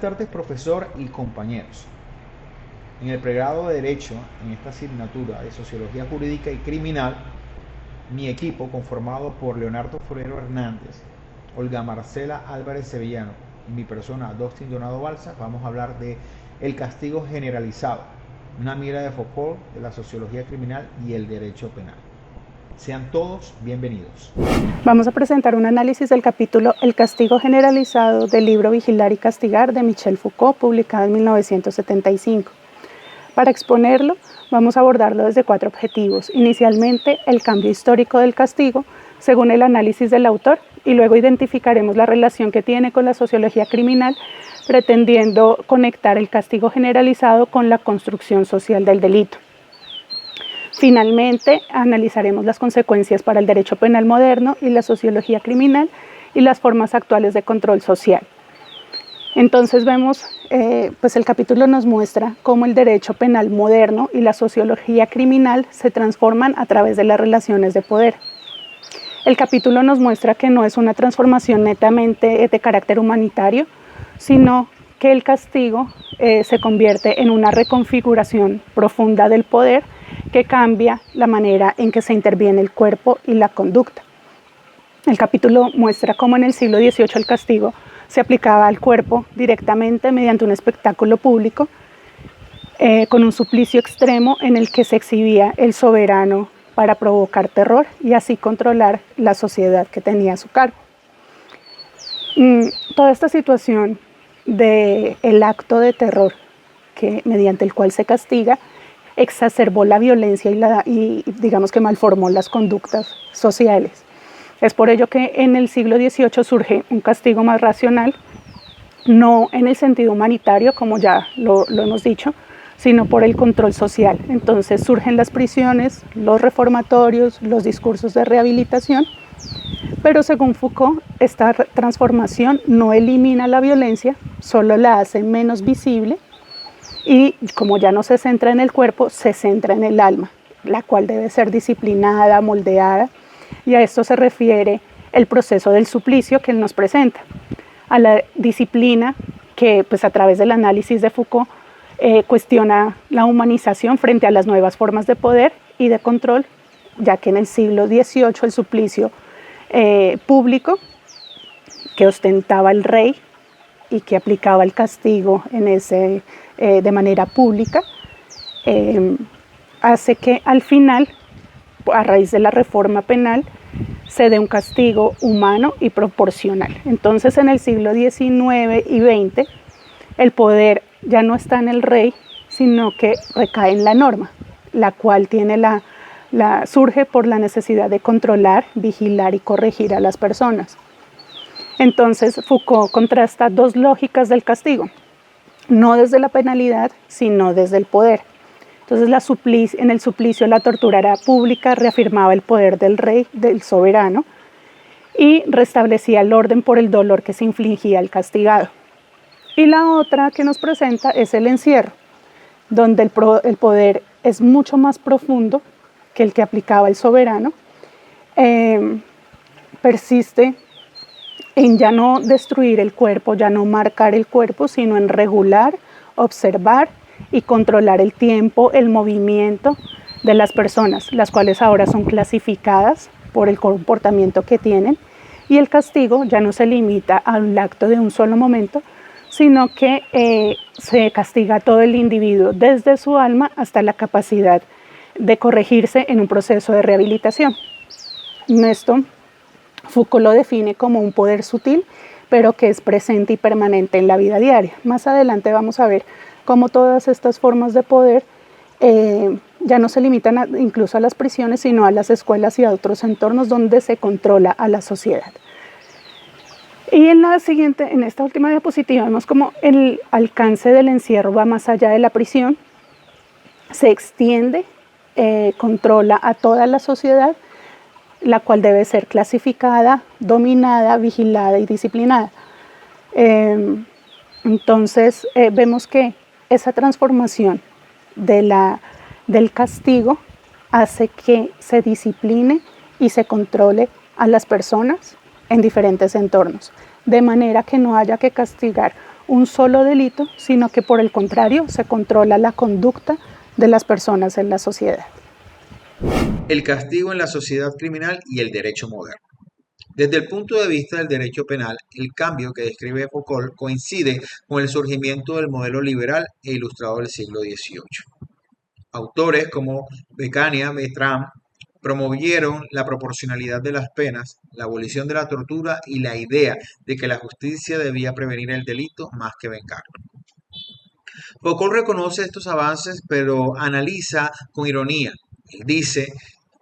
tardes, profesor y compañeros. En el pregrado de Derecho, en esta asignatura de Sociología Jurídica y Criminal, mi equipo, conformado por Leonardo Forero Hernández, Olga Marcela Álvarez Sevillano y mi persona, Dustin Donado Balsa, vamos a hablar de el castigo generalizado, una mira de Foucault de la sociología criminal y el derecho penal. Sean todos bienvenidos. Vamos a presentar un análisis del capítulo El castigo generalizado del libro Vigilar y castigar de Michel Foucault, publicado en 1975. Para exponerlo, vamos a abordarlo desde 4 objetivos. Inicialmente, el cambio histórico del castigo, según el análisis del autor, y luego identificaremos la relación que tiene con la sociología criminal, pretendiendo conectar el castigo generalizado con la construcción social del delito. Finalmente, analizaremos las consecuencias para el derecho penal moderno y la sociología criminal y las formas actuales de control social. Entonces vemos, el capítulo nos muestra cómo el derecho penal moderno y la sociología criminal se transforman a través de las relaciones de poder. El capítulo nos muestra que no es una transformación netamente de carácter humanitario, sino que el castigo se convierte en una reconfiguración profunda del poder que cambia la manera en que se interviene el cuerpo y la conducta. El capítulo muestra cómo en el siglo XVIII el castigo se aplicaba al cuerpo directamente mediante un espectáculo público con un suplicio extremo en el que se exhibía el soberano para provocar terror y así controlar la sociedad que tenía a su cargo. Toda esta situación del acto de terror mediante el cual se castiga exacerbó la violencia y digamos que malformó las conductas sociales. Es por ello que en el siglo XVIII surge un castigo más racional, no en el sentido humanitario, como ya lo hemos dicho, sino por el control social. Entonces surgen las prisiones, los reformatorios, los discursos de rehabilitación, pero según Foucault, esta transformación no elimina la violencia, solo la hace menos visible y como ya no se centra en el cuerpo, se centra en el alma, la cual debe ser disciplinada, moldeada, y a esto se refiere el proceso del suplicio que él nos presenta, a la disciplina que a través del análisis de Foucault cuestiona la humanización frente a las nuevas formas de poder y de control, ya que en el siglo XVIII el suplicio público que ostentaba el rey y que aplicaba el castigo de manera pública, hace que al final, a raíz de la reforma penal, se dé un castigo humano y proporcional. Entonces en el siglo XIX y XX el poder ya no está en el rey, sino que recae en la norma, la cual surge por la necesidad de controlar, vigilar y corregir a las personas. Entonces Foucault contrasta 2 lógicas del castigo, no desde la penalidad, sino desde el poder. Entonces en el suplicio la tortura era pública, reafirmaba el poder del rey, del soberano, y restablecía el orden por el dolor que se infligía al castigado. Y la otra que nos presenta es el encierro, donde el poder es mucho más profundo que el que aplicaba el soberano, persiste en ya no destruir el cuerpo, ya no marcar el cuerpo, sino en regular, observar y controlar el tiempo, el movimiento de las personas, las cuales ahora son clasificadas por el comportamiento que tienen, y el castigo ya no se limita al acto de un solo momento, sino que se castiga a todo el individuo desde su alma hasta la capacidad de corregirse en un proceso de rehabilitación. Esto Foucault lo define como un poder sutil, pero que es presente y permanente en la vida diaria. Más adelante vamos a ver cómo todas estas formas de poder ya no se limitan incluso a las prisiones, sino a las escuelas y a otros entornos donde se controla a la sociedad. Y en esta última diapositiva, vemos cómo el alcance del encierro va más allá de la prisión, se extiende, controla a toda la sociedad, la cual debe ser clasificada, dominada, vigilada y disciplinada. Entonces vemos que esa transformación del castigo hace que se discipline y se controle a las personas en diferentes entornos, de manera que no haya que castigar un solo delito, sino que por el contrario se controla la conducta de las personas en la sociedad. El castigo en la sociedad criminal y el derecho moderno. Desde el punto de vista del derecho penal, el cambio que describe Foucault coincide con el surgimiento del modelo liberal e ilustrado del siglo XVIII. Autores como Becania, Bertrand promovieron la proporcionalidad de las penas, la abolición de la tortura y la idea de que la justicia debía prevenir el delito más que vengarlo. Foucault reconoce estos avances, pero analiza con ironía. Él dice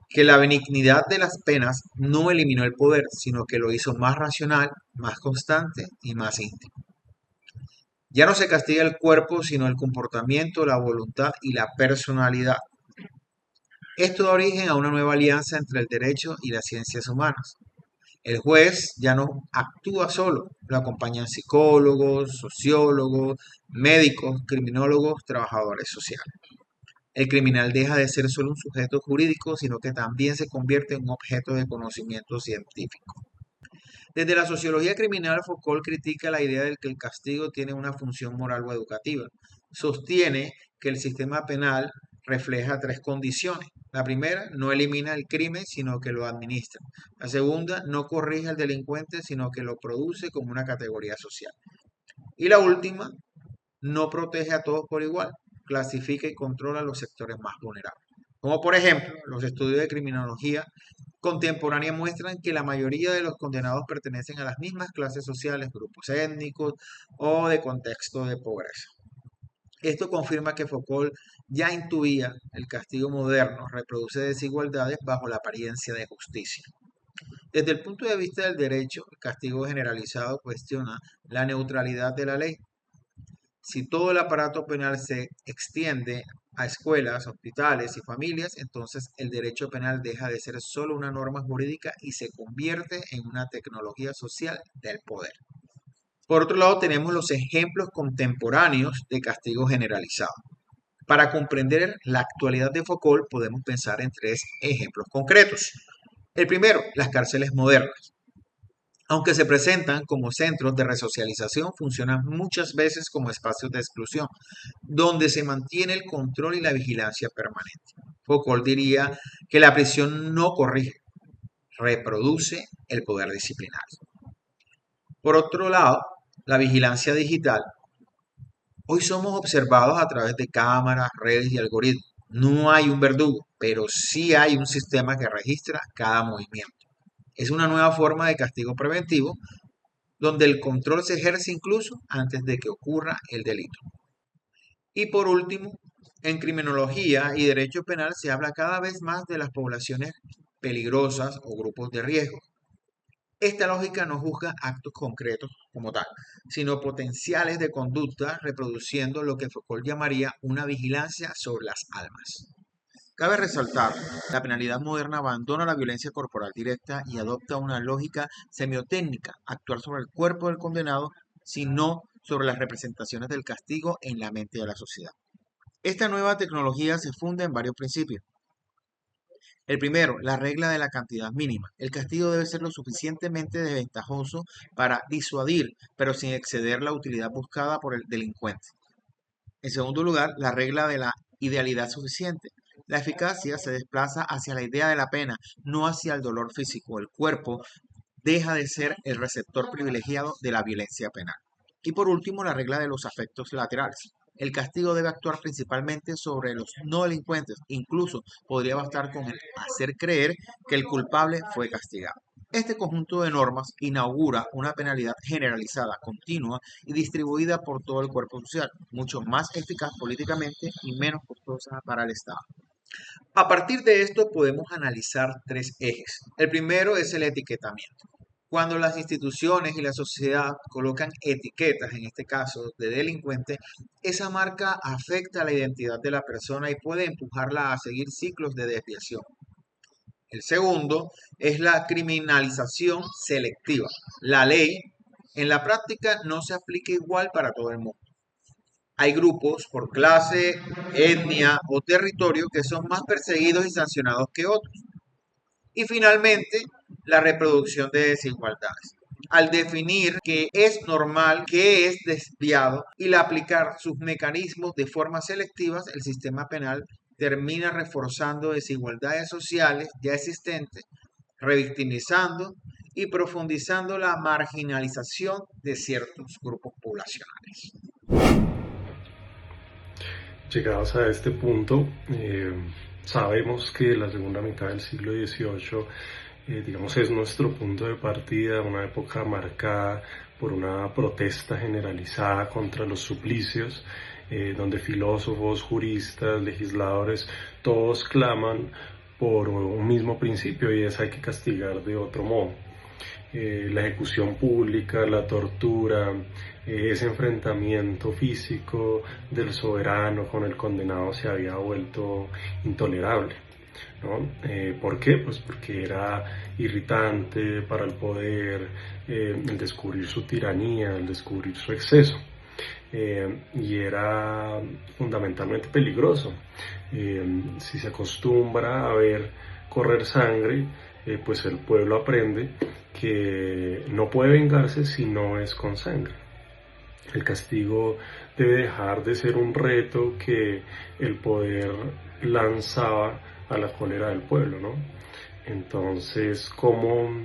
que la benignidad de las penas no eliminó el poder, sino que lo hizo más racional, más constante y más íntimo. Ya no se castiga el cuerpo, sino el comportamiento, la voluntad y la personalidad. Esto da origen a una nueva alianza entre el derecho y las ciencias humanas. El juez ya no actúa solo, lo acompañan psicólogos, sociólogos, médicos, criminólogos, trabajadores sociales. El criminal deja de ser solo un sujeto jurídico, sino que también se convierte en un objeto de conocimiento científico. Desde la sociología criminal, Foucault critica la idea de que el castigo tiene una función moral o educativa. Sostiene que el sistema penal refleja tres condiciones. La primera, no elimina el crimen, sino que lo administra. La segunda, no corrige al delincuente, sino que lo produce como una categoría social. Y la última, no protege a todos por igual, clasifica y controla los sectores más vulnerables. Como por ejemplo, los estudios de criminología contemporánea muestran que la mayoría de los condenados pertenecen a las mismas clases sociales, grupos étnicos o de contexto de pobreza. Esto confirma que Foucault ya intuía el castigo moderno reproduce desigualdades bajo la apariencia de justicia. Desde el punto de vista del derecho, el castigo generalizado cuestiona la neutralidad de la ley. Si todo el aparato penal se extiende a escuelas, hospitales y familias, entonces el derecho penal deja de ser solo una norma jurídica y se convierte en una tecnología social del poder. Por otro lado, tenemos los ejemplos contemporáneos de castigo generalizado. Para comprender la actualidad de Foucault, podemos pensar en tres ejemplos concretos. El primero, las cárceles modernas. Aunque se presentan como centros de resocialización, funcionan muchas veces como espacios de exclusión, donde se mantiene el control y la vigilancia permanente. Foucault diría que la prisión no corrige, reproduce el poder disciplinario. Por otro lado, la vigilancia digital. Hoy somos observados a través de cámaras, redes y algoritmos. No hay un verdugo, pero sí hay un sistema que registra cada movimiento. Es una nueva forma de castigo preventivo donde el control se ejerce incluso antes de que ocurra el delito. Y por último, en criminología y derecho penal se habla cada vez más de las poblaciones peligrosas o grupos de riesgo. Esta lógica no juzga actos concretos como tal, sino potenciales de conducta reproduciendo lo que Foucault llamaría una vigilancia sobre las almas. Cabe resaltar, la penalidad moderna abandona la violencia corporal directa y adopta una lógica semiotécnica, actuar sobre el cuerpo del condenado, sino sobre las representaciones del castigo en la mente de la sociedad. Esta nueva tecnología se funda en varios principios. El primero, la regla de la cantidad mínima. El castigo debe ser lo suficientemente desventajoso para disuadir, pero sin exceder la utilidad buscada por el delincuente. En segundo lugar, la regla de la idealidad suficiente. La eficacia se desplaza hacia la idea de la pena, no hacia el dolor físico. El cuerpo deja de ser el receptor privilegiado de la violencia penal. Y por último, la regla de los afectos laterales. El castigo debe actuar principalmente sobre los no delincuentes. Incluso podría bastar con hacer creer que el culpable fue castigado. Este conjunto de normas inaugura una penalidad generalizada, continua y distribuida por todo el cuerpo social, mucho más eficaz políticamente y menos costosa para el Estado. A partir de esto podemos analizar tres ejes. El primero es el etiquetamiento. Cuando las instituciones y la sociedad colocan etiquetas, en este caso de delincuente, esa marca afecta la identidad de la persona y puede empujarla a seguir ciclos de desviación. El segundo es la criminalización selectiva. La ley en la práctica no se aplica igual para todo el mundo. Hay grupos por clase, etnia o territorio que son más perseguidos y sancionados que otros. Y finalmente, la reproducción de desigualdades. al definir qué es normal, qué es desviado y al aplicar sus mecanismos de forma selectiva, el sistema penal termina reforzando desigualdades sociales ya existentes, revictimizando y profundizando la marginalización de ciertos grupos poblacionales. Llegados a este punto, sabemos que la segunda mitad del siglo XVIII, digamos, es nuestro punto de partida, una época marcada por una protesta generalizada contra los suplicios, donde filósofos, juristas, legisladores, todos claman por un mismo principio, y es: hay que castigar de otro modo. La ejecución pública, la tortura, ese enfrentamiento físico del soberano con el condenado se había vuelto intolerable, ¿no? ¿Por qué? Pues porque era irritante para el poder, el descubrir su tiranía, el descubrir su exceso. Y era fundamentalmente peligroso. Si se acostumbra a ver correr sangre, pues el pueblo aprende que no puede vengarse si no es con sangre. El castigo debe dejar de ser un reto que el poder lanzaba a la cólera del pueblo, ¿no? Entonces, ¿cómo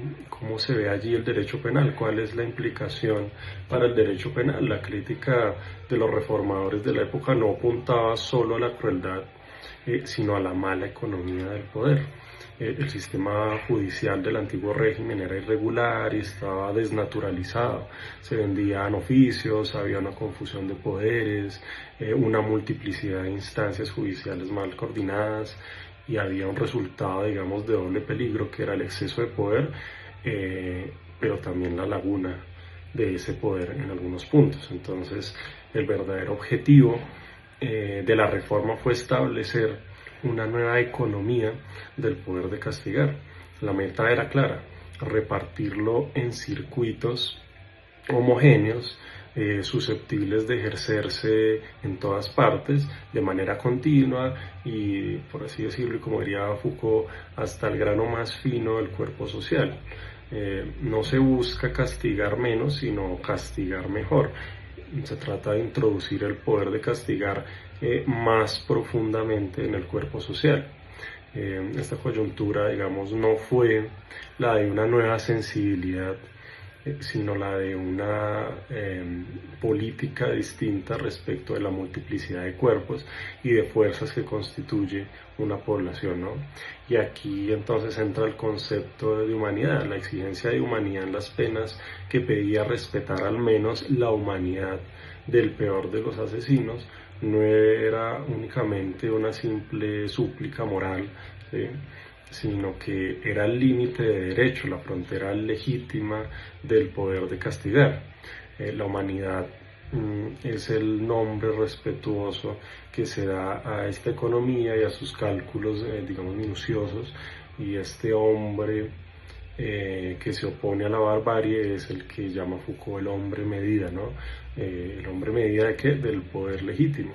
se ve allí el derecho penal? ¿Cuál es la implicación para el derecho penal? La crítica de los reformadores de la época no apuntaba solo a la crueldad, sino a la mala economía del poder. El sistema judicial del antiguo régimen era irregular y estaba desnaturalizado. Se vendían oficios, había una confusión de poderes, una multiplicidad de instancias judiciales mal coordinadas, y había un resultado, digamos, de doble peligro, que era el exceso de poder, pero también la laguna de ese poder en algunos puntos. Entonces, el verdadero objetivo de la reforma fue establecer una nueva economía del poder de castigar. La meta era clara: repartirlo en circuitos homogéneos, susceptibles de ejercerse en todas partes de manera continua y, por así decirlo, y como diría Foucault, hasta el grano más fino del cuerpo social. No se busca castigar menos, sino castigar mejor. Se trata de introducir el poder de castigar más profundamente en el cuerpo social. Esta coyuntura, digamos, no fue la de una nueva sensibilidad, sino la de una política distinta respecto de la multiplicidad de cuerpos y de fuerzas que constituye una población, ¿no? Y aquí entonces entra el concepto de humanidad, la exigencia de humanidad en las penas, que pedía respetar al menos la humanidad del peor de los asesinos. No era únicamente una simple súplica moral, ¿sí?, sino que era el límite de derecho, la frontera legítima del poder de castigar. La humanidad es el nombre respetuoso que se da a esta economía y a sus cálculos, digamos, minuciosos, y este hombre que se opone a la barbarie es el que llama Foucault el hombre medida, ¿no? ¿El hombre medida de qué? Del poder legítimo.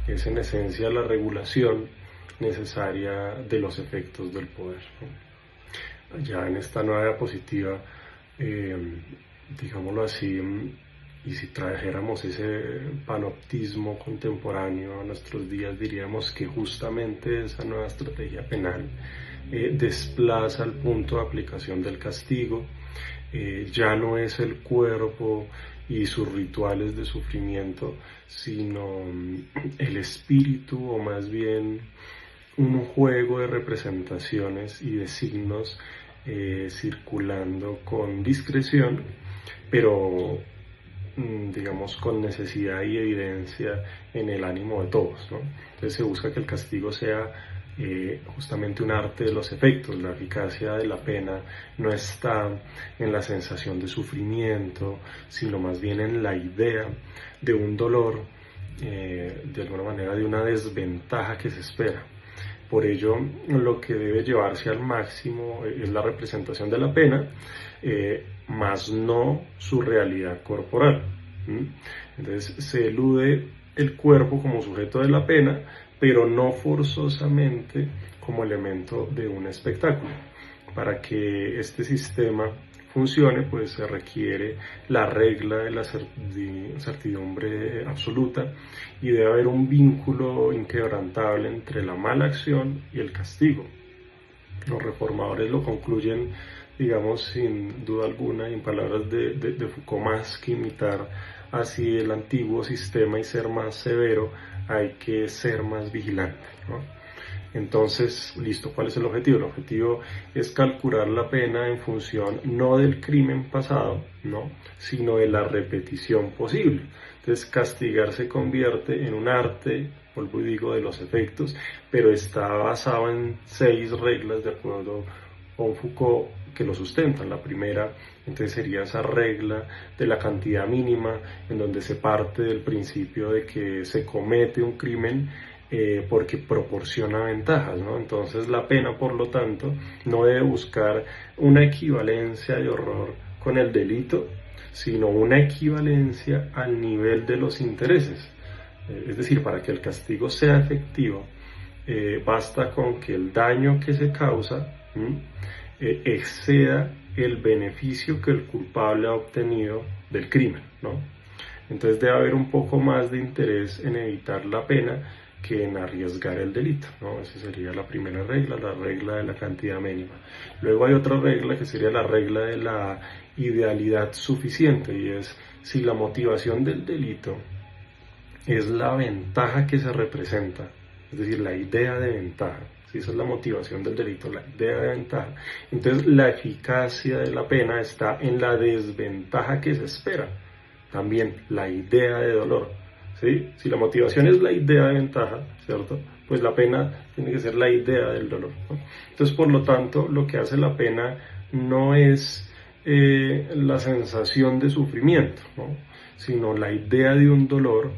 Es en esencia la regulación necesaria de los efectos del poder, ¿no? Ya en esta nueva diapositiva, digámoslo así, y si trajéramos ese panoptismo contemporáneo a nuestros días, diríamos que justamente esa nueva estrategia penal desplaza el punto de aplicación del castigo. Ya no es el cuerpo y sus rituales de sufrimiento, sino el espíritu, o más bien un juego de representaciones y de signos circulando con discreción, pero digamos con necesidad y evidencia en el ánimo de todos, ¿no? Entonces se busca que el castigo sea justamente un arte de los efectos. La eficacia de la pena no está en la sensación de sufrimiento, sino más bien en la idea de un dolor, de alguna manera de una desventaja que se espera. Por ello, lo que debe llevarse al máximo es la representación de la pena, más no su realidad corporal. Entonces se elude el cuerpo como sujeto de la pena, pero no forzosamente como elemento de un espectáculo. Para que este sistema funcione, pues se requiere la regla de la certidumbre absoluta y debe haber un vínculo inquebrantable entre la mala acción y el castigo. Los reformadores lo concluyen, digamos, sin duda alguna, en palabras de Foucault, más que imitar así el antiguo sistema y ser más severo, hay que ser más vigilante, ¿no? Entonces, listo, ¿cuál es el objetivo? El objetivo es calcular la pena en función no del crimen pasado, ¿no?, sino de la repetición posible. Entonces, castigar se convierte en un arte, vuelvo y digo, de los efectos, pero está basado en 6 reglas de acuerdo con Foucault que lo sustentan. La primera, entonces, sería esa regla de la cantidad mínima, en donde se parte del principio de que se comete un crimen porque proporciona ventajas, ¿no? Entonces la pena, por lo tanto, no debe buscar una equivalencia de horror con el delito, sino una equivalencia al nivel de los intereses. Es decir, para que el castigo sea efectivo, basta con que el daño que se causa exceda el beneficio que el culpable ha obtenido del crimen, ¿no? Entonces debe haber un poco más de interés en evitar la pena que en arriesgar el delito, ¿no? Esa sería la primera regla, la regla de la cantidad mínima. Luego hay otra regla que sería la regla de la idealidad suficiente, y es si la motivación del delito es la ventaja que se representa, es decir, la idea de ventaja. Si esa es la motivación del delito, la idea de ventaja, entonces la eficacia de la pena está en la desventaja que se espera, también la idea de dolor. ¿Sí? Si la motivación es la idea de ventaja, ¿cierto?, pues la pena tiene que ser la idea del dolor, ¿no? Entonces, por lo tanto, lo que hace la pena no es la sensación de sufrimiento, ¿no?, sino la idea de un dolor,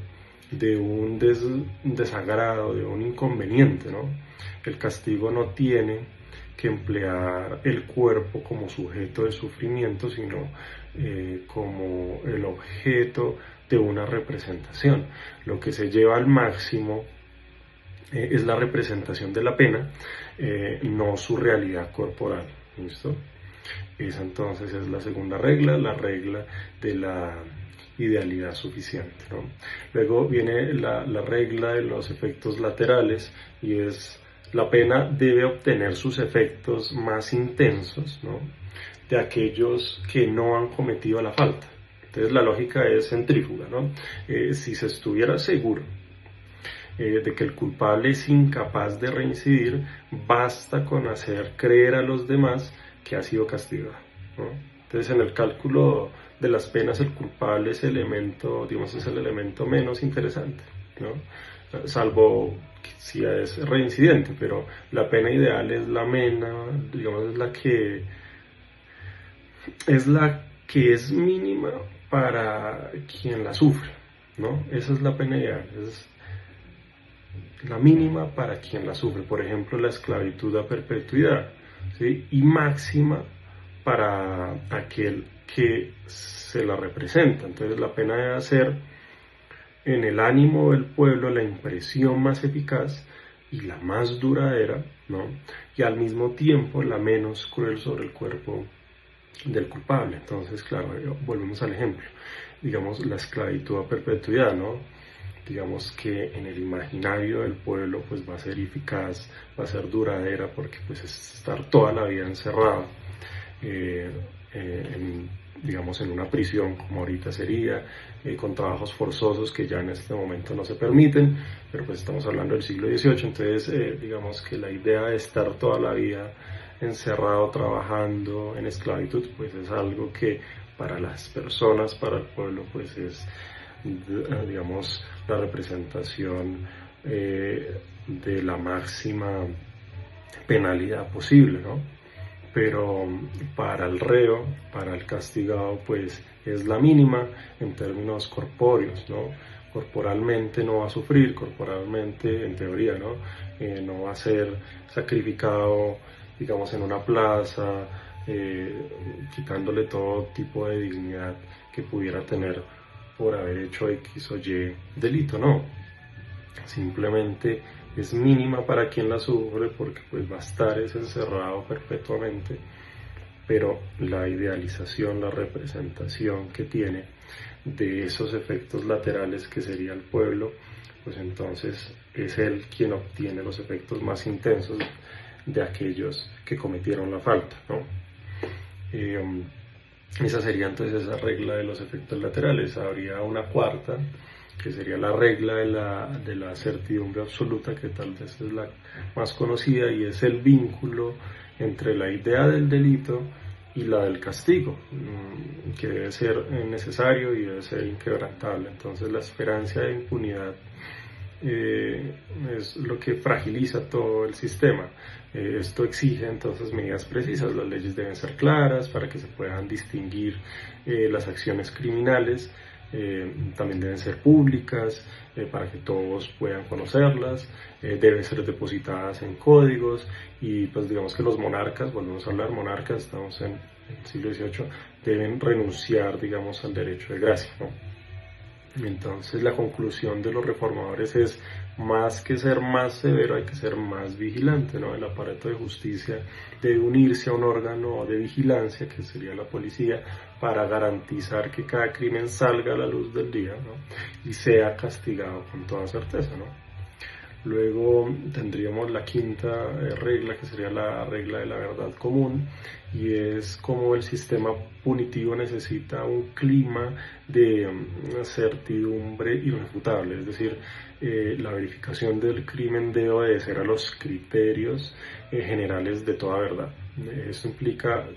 de un desagrado, de un inconveniente, ¿no? El castigo no tiene que emplear el cuerpo como sujeto de sufrimiento, sino como el objeto de una representación. Lo que se lleva al máximo es la representación de la pena, no su realidad corporal. ¿Listo? Esa entonces es la segunda regla, la regla de la idealidad suficiente, ¿no? Luego viene la regla de los efectos laterales, y es la pena debe obtener sus efectos más intensos, ¿no?, de aquellos que no han cometido la falta. Entonces la lógica es centrífuga, ¿no? Si se estuviera seguro de que el culpable es incapaz de reincidir, basta con hacer creer a los demás que ha sido castigado, ¿no? Entonces, en el cálculo de las penas, el culpable es el elemento, digamos, es el elemento menos interesante, ¿no?, salvo si es reincidente, pero la pena ideal es la digamos, es la que es mínima para quien la sufre, ¿no? Esa es la pena ideal, es la mínima para quien la sufre. Por ejemplo, la esclavitud a perpetuidad, ¿sí?, y máxima para aquel que se la representa. Entonces la pena debe hacer en el ánimo del pueblo la impresión más eficaz y la más duradera, ¿no?, y al mismo tiempo la menos cruel sobre el cuerpo del culpable. Entonces, claro, volvemos al ejemplo, digamos, la esclavitud a perpetuidad, ¿no? Digamos que en el imaginario del pueblo pues va a ser eficaz, va a ser duradera, porque pues es estar toda la vida encerrado, digamos, en una prisión, como ahorita sería, con trabajos forzosos que ya en este momento no se permiten, pero pues estamos hablando del siglo XVIII, entonces digamos que la idea de estar toda la vida encerrado trabajando en esclavitud pues es algo que para las personas, para el pueblo, pues es, digamos, la representación de la máxima penalidad posible, ¿no? Pero para el reo, para el castigado, pues es la mínima en términos corpóreos, ¿no? Corporalmente no va a sufrir, corporalmente, en teoría, ¿no? No va a ser sacrificado, digamos, en una plaza, quitándole todo tipo de dignidad que pudiera tener por haber hecho X o Y delito, no. Simplemente es mínima para quien la sufre, porque pues va a estar encerrado perpetuamente pero la idealización, la representación que tiene de esos efectos laterales que sería el pueblo, pues entonces es él quien obtiene los efectos más intensos de aquellos que cometieron la falta, ¿no? Esa sería entonces esa regla de los efectos laterales. Habría una cuarta, que sería la regla de la certidumbre absoluta, que tal vez es la más conocida, y es el vínculo entre la idea del delito y la del castigo, que debe ser necesario y debe ser inquebrantable. Entonces la esperanza de impunidad es lo que fragiliza todo el sistema. Esto exige entonces medidas precisas. Las leyes deben ser claras para que se puedan distinguir las acciones criminales. También deben ser públicas para que todos puedan conocerlas, deben ser depositadas en códigos, y pues digamos que los monarcas, volvemos a hablar monarcas, estamos en el siglo XVIII, deben renunciar, digamos, al derecho de gracia, ¿no? Entonces la conclusión de los reformadores es: más que ser más severo, hay que ser más vigilante, ¿no? El aparato de justicia debe unirse a un órgano de vigilancia, que sería la policía, para garantizar que cada crimen salga a la luz del día, ¿no? Y sea castigado con toda certeza, ¿no? Luego tendríamos la quinta regla, que sería la regla de la verdad común, y es como el sistema punitivo necesita un clima de certidumbre irrefutable, es decir, la verificación del crimen debe obedecer a los criterios generales de toda verdad. Esto implica,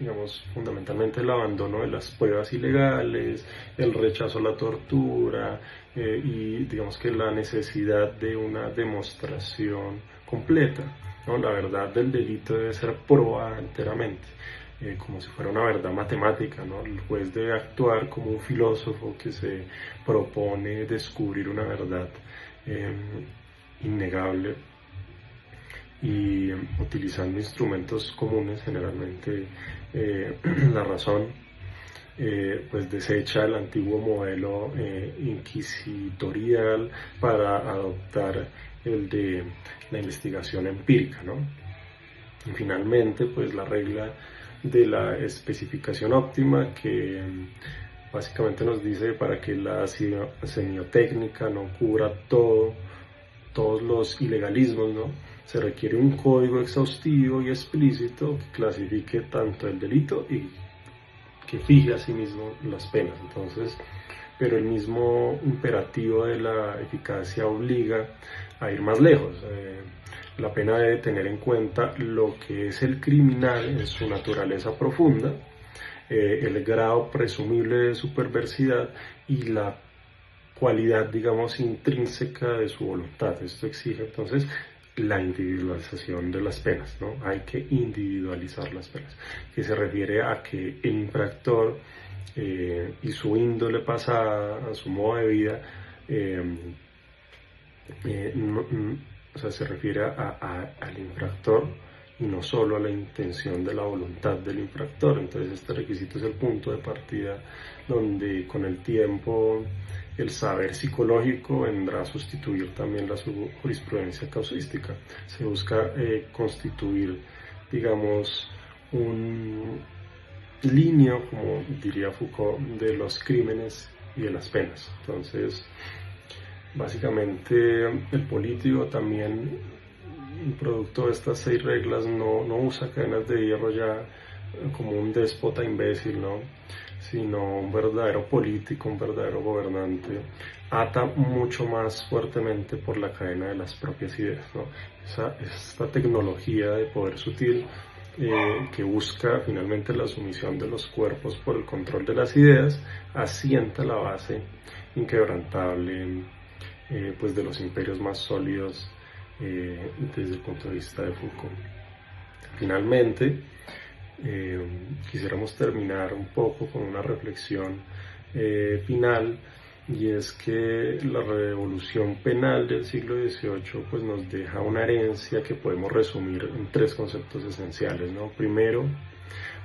digamos, fundamentalmente el abandono de las pruebas ilegales, el rechazo a la tortura y digamos que la necesidad de una demostración completa, ¿no? La verdad del delito debe ser probada enteramente, como si fuera una verdad matemática, ¿no? El juez debe actuar como un filósofo que se propone descubrir una verdad innegable, y utilizando instrumentos comunes, generalmente la razón, pues desecha el antiguo modelo inquisitorial para adoptar el de la investigación empírica, ¿no? Y finalmente, pues la regla de la especificación óptima, que básicamente nos dice para que la semiotécnica no cubra todos los ilegalismos, ¿no? Se requiere un código exhaustivo y explícito que clasifique tanto el delito y que fije asimismo las penas. Entonces, pero el mismo imperativo de la eficacia obliga a ir más lejos. La pena debe tener en cuenta lo que es el criminal en su naturaleza profunda, el grado presumible de su perversidad y la cualidad, digamos, intrínseca de su voluntad. Esto exige entonces la individualización de las penas, ¿no? Hay que individualizar las penas, que se refiere a que el infractor y su índole pasada, a su modo de vida, o sea, se refiere al infractor y no solo a la intención de la voluntad del infractor. Entonces este requisito es el punto de partida donde con el tiempo el saber psicológico vendrá a sustituir también la jurisprudencia causística. Se busca constituir, digamos, un línea, como diría Foucault, de los crímenes y de las penas. Entonces, básicamente, el político también, producto de estas 6 reglas, no usa cadenas de hierro ya como un déspota imbécil, ¿no? Sino un verdadero político, un verdadero gobernante, ata mucho más fuertemente por la cadena de las propias ideas, ¿no? Esta tecnología de poder sutil que busca finalmente la sumisión de los cuerpos por el control de las ideas, asienta la base inquebrantable pues de los imperios más sólidos desde el punto de vista de Foucault. Finalmente, quisiéramos terminar un poco con una reflexión final, y es que la revolución penal del siglo XVIII pues nos deja una herencia que podemos resumir en 3 conceptos esenciales, ¿no? Primero,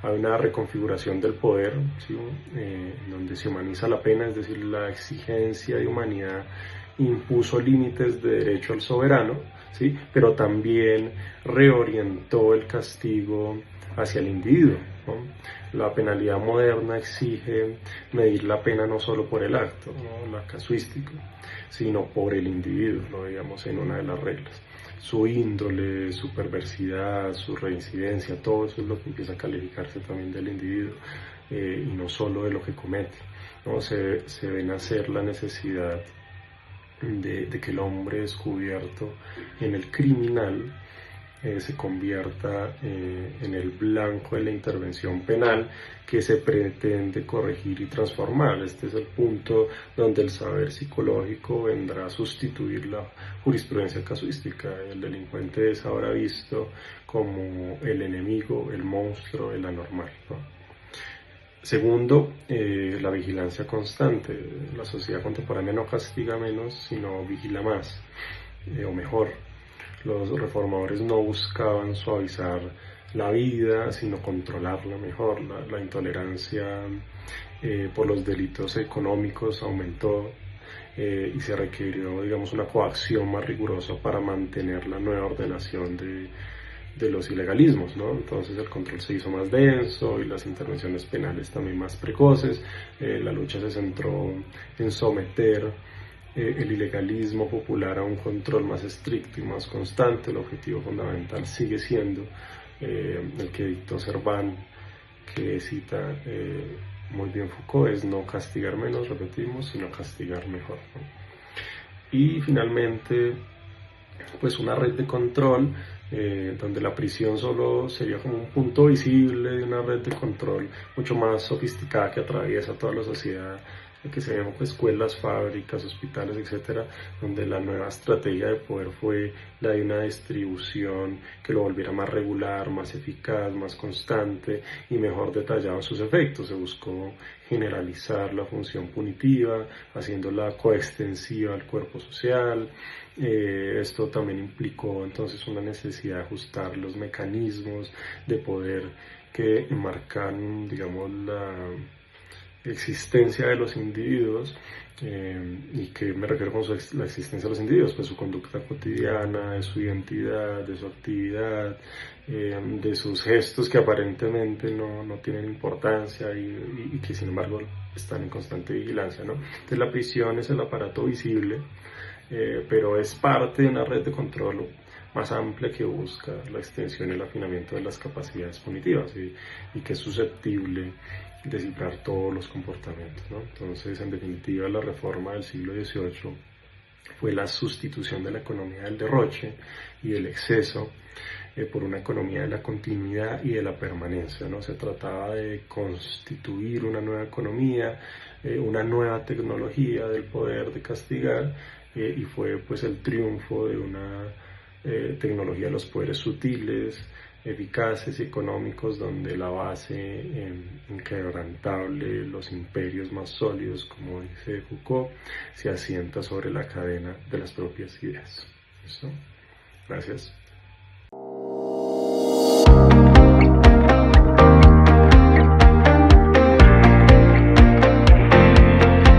hay una reconfiguración del poder, ¿sí? Donde se humaniza la pena, es decir, la exigencia de humanidad impuso límites de derecho al soberano, ¿sí? Pero también reorientó el castigo hacia el individuo, ¿no? La penalidad moderna exige medir la pena no solo por el acto, ¿no? La casuística, sino por el individuo, lo veíamos en una de las reglas. Su índole, su perversidad, su reincidencia, todo eso es lo que empieza a calificarse también del individuo, y no solo de lo que comete, ¿no? Se ve nacer la necesidad de que el hombre descubierto en el criminal se convierta en el blanco de la intervención penal que se pretende corregir y transformar. Este es el punto donde el saber psicológico vendrá a sustituir la jurisprudencia casuística. El delincuente es ahora visto como el enemigo, el monstruo, el anormal, ¿no? Segundo, la vigilancia constante. La sociedad contemporánea no castiga menos, sino vigila más, o mejor. Los reformadores no buscaban suavizar la vida, sino controlarla mejor. La intolerancia por los delitos económicos aumentó, y se requirió, digamos, una coacción más rigurosa para mantener la nueva ordenación de los ilegalismos, ¿no? Entonces el control se hizo más denso y las intervenciones penales también más precoces. La lucha se centró en someter el ilegalismo popular a un control más estricto y más constante. El objetivo fundamental sigue siendo el que dictó Servan, que cita muy bien Foucault, es no castigar menos, repetimos, sino castigar mejor, ¿no? Y finalmente, pues una red de control, donde la prisión solo sería como un punto visible de una red de control mucho más sofisticada que atraviesa toda la sociedad, que se llaman escuelas, fábricas, hospitales, etcétera, donde la nueva estrategia de poder fue la de una distribución que lo volviera más regular, más eficaz, más constante y mejor detallado en sus efectos. Se buscó generalizar la función punitiva, haciéndola coextensiva al cuerpo social. Esto también implicó entonces una necesidad de ajustar los mecanismos de poder que marcan, digamos, la existencia de los individuos. ¿Y que me refiero con la existencia de los individuos? Pues su conducta cotidiana, de su identidad, de su actividad, de sus gestos que aparentemente no tienen importancia y que sin embargo están en constante vigilancia, ¿no? Entonces la prisión es el aparato visible, pero es parte de una red de control más amplia que busca la extensión y el afinamiento de las capacidades punitivas y que es susceptible de cifrar todos los comportamientos, ¿no? Entonces, en definitiva, la reforma del siglo XVIII fue la sustitución de la economía del derroche y del exceso por una economía de la continuidad y de la permanencia, ¿no? Se trataba de constituir una nueva economía, una nueva tecnología del poder de castigar, y fue pues el triunfo de una tecnología de los poderes sutiles, eficaces y económicos, donde la base inquebrantable, los imperios más sólidos, como dice Foucault, se asienta sobre la cadena de las propias ideas. ¿Listo? Gracias.